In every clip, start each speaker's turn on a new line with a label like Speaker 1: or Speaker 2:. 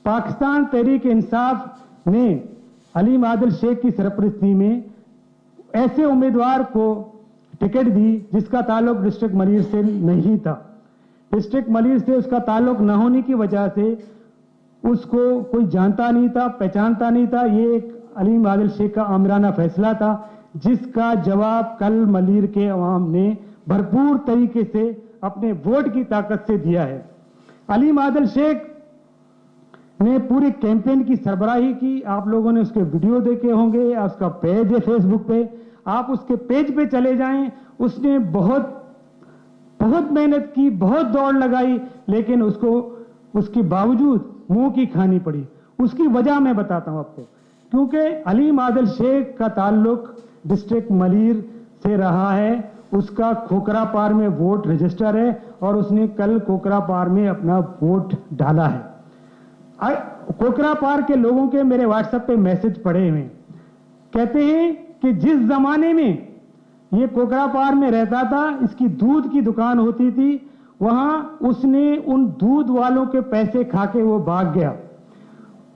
Speaker 1: पाकिस्तान तहरीक इंसाफ ने अलीम आदिल शेख की सरपरस्ती में ऐसे उम्मीदवार को टिकट दी जिसका ताल्लुक डिस्ट्रिक्ट मलीर से नहीं था। डिस्ट्रिक्ट मलीर से उसका ताल्लुक न होने की वजह से उसको कोई जानता नहीं था, पहचानता नहीं था। ये एक अलीम आदिल शेख का आमराना फैसला था जिसका जवाब कल मलीर के अवाम ने भरपूर तरीके से अपने वोट की ताकत से दिया है। अलीम आदिल शेख ने पूरी कैंपेन की सरबराही की। आप लोगों ने उसके वीडियो देखे होंगे, उसका पेज है फेसबुक पे, आप उसके पेज पे चले जाएं। उसने बहुत मेहनत की, बहुत दौड़ लगाई, लेकिन उसको उसके बावजूद मुंह की खानी पड़ी। उसकी वजह मैं बताता हूं आपको, क्योंकि अलीम आदिल शेख का ताल्लुक डिस्ट्रिक्ट मलीर से रहा है। उसका खोखरापार में वोट रजिस्टर है और उसने कल खोखरापार में अपना वोट डाला है। खोखरापार के लोगों के मेरे व्हाट्सएप पे मैसेज पड़े हुए, कहते हैं कि जिस जमाने में ये खोखरापार में रहता था, इसकी दूध की दुकान होती थी, वहां उसने उन दूध वालों के पैसे खाके वो भाग गया।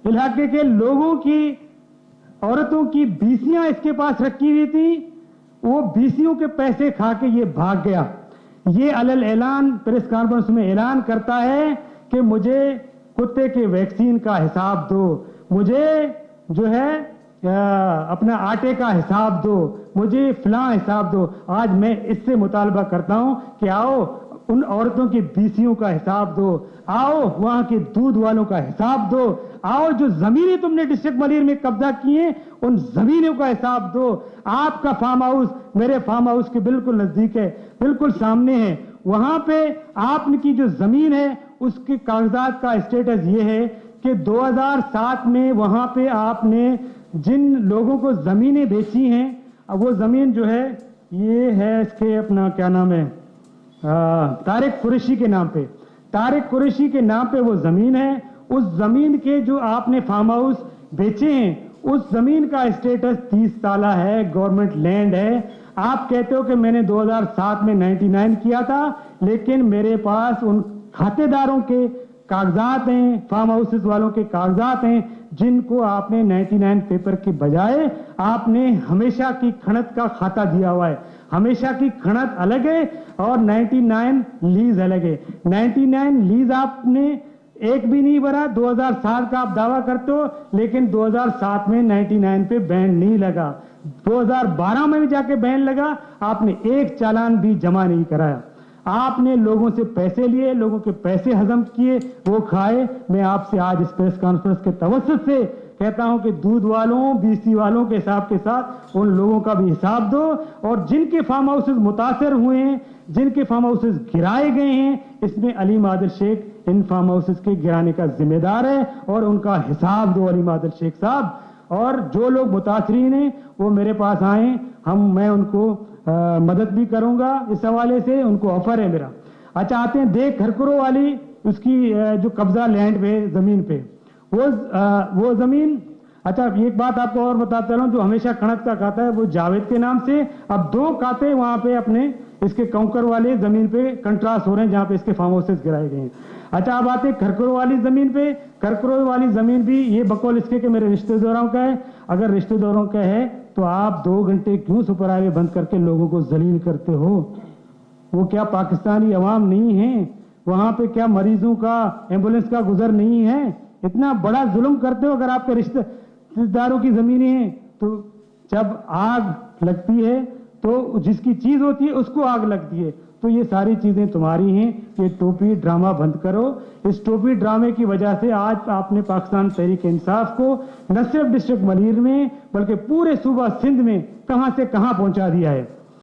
Speaker 1: इलाके के लोगों की, औरतों की बीसियां इसके पास रखी हुई थी, वो बीसियों के पैसे खाके ये भाग गया। ये अलल ऐलान प्रेस कॉन्फ्रेंस में ऐलान करता है कि मुझे कुत्ते के वैक्सीन का हिसाब दो, मुझे जो है अपना आटे का हिसाब दो, मुझे फलां हिसाब दो। आज मैं इससे मुतालबा करता हूं कि आओ उन औरतों की बीसियों का हिसाब दो, आओ वहां के दूध वालों का हिसाब दो, आओ जो जमीनें तुमने डिस्ट्रिक्ट मलीर में कब्जा किए उन जमीनों का हिसाब दो। आपका फार्म हाउस मेरे फार्म हाउस के बिल्कुल नजदीक है, बिल्कुल सामने है। वहां पे आपकी जो जमीन है उसके कागजात का स्टेटस ये है कि 2007 में वहां पे आपने जिन लोगों को जमीनें बेची हैं, अब वो जमीन जो है ये है इसके अपना क्या नाम है, तारिक कुरैशी के नाम पे, तारिक कुरैशी के नाम पे वो जमीन है। उस जमीन के जो आपने फार्म हाउस बेचे हैं उस जमीन का स्टेटस 30 साला है, गवर्नमेंट लैंड है। आप कहते हो कि मैंने 2007 में 99 किया था, लेकिन मेरे पास उन खातेदारों के कागजात हैं, फार्म हाउसेस वालों के कागजात हैं जिनको आपने 99 पेपर के बजाय आपने हमेशा की खणत का खाता दिया हुआ है। हमेशा की खणत अलग है और 99 लीज अलग है। 99 लीज आपने एक भी नहीं भरा। 2007 का आप दावा करते हो, लेकिन 2007 में 99 पे बैन नहीं लगा। 2012 में भी जाके बैन लगा, आपने एक चालान भी जमा नहीं कराया। आपने लोगों से पैसे लिए, लोगों के पैसे हजम किए, वो खाए। मैं आपसे आज इस प्रेस कॉन्फ्रेंस के तवज्जुह से कहता हूं कि दूध वालों, बीसी वालों के हिसाब के साथ उन लोगों का भी हिसाब दो, और जिनके फार्म हाउसेस मुतासर हुए हैं, जिनके फार्म हाउसेस गिराए गए हैं, इसमें अलीम आदिल शेख इन फार्म हाउसेस के गिराने का जिम्मेदार है, और उनका हिसाब दो अलीम आदिल शेख साहब। और जो लोग मुतासरीन हैं वो मेरे पास आए, मैं उनको मदद भी करूंगा इस हवाले से, उनको ऑफर है मेरा। अच्छा, आते हैं देख खरकुरो वाली, उसकी जो कब्जा लैंड पे, जमीन पे, वो जमीन। अच्छा, एक बात आपको और बताता रहूं, जो हमेशा खणत का खाता है वो जावेद के नाम से, अब 2 खाते वहां पे अपने इसके कौंकर वाले जमीन पे कंट्रास्ट हो रहे हैं जहां पे इसके फार्म हाउसेस गिराए गए हैं। अच्छा, अब आते खरकुरो वाली जमीन पे। खरकुरो वाली जमीन भी ये बकौल इसके कि मेरे रिश्तेदारों का है। अगर रिश्तेदारों का है तो आप 2 घंटे क्यों सुपर हाईवे बंद करके लोगों को जलील करते हो? वो क्या पाकिस्तानी अवाम नहीं है? वहां पे क्या मरीजों का, एम्बुलेंस का गुजर नहीं है? इतना बड़ा जुल्म करते हो। अगर आपके रिश्तेदारों की जमीनें हैं तो जब आग लगती है तो जिसकी चीज होती है उसको आग लगती है। तो ये सारी चीजें तुम्हारी हैं। ये टोपी ड्रामा बंद करो। इस टोपी ड्रामे की वजह से आज आपने पाकिस्तान तहरीक इंसाफ को न सिर्फ डिस्ट्रिक्ट मलीर में बल्कि पूरे सूबा सिंध में कहां से कहां पहुंचा दिया है।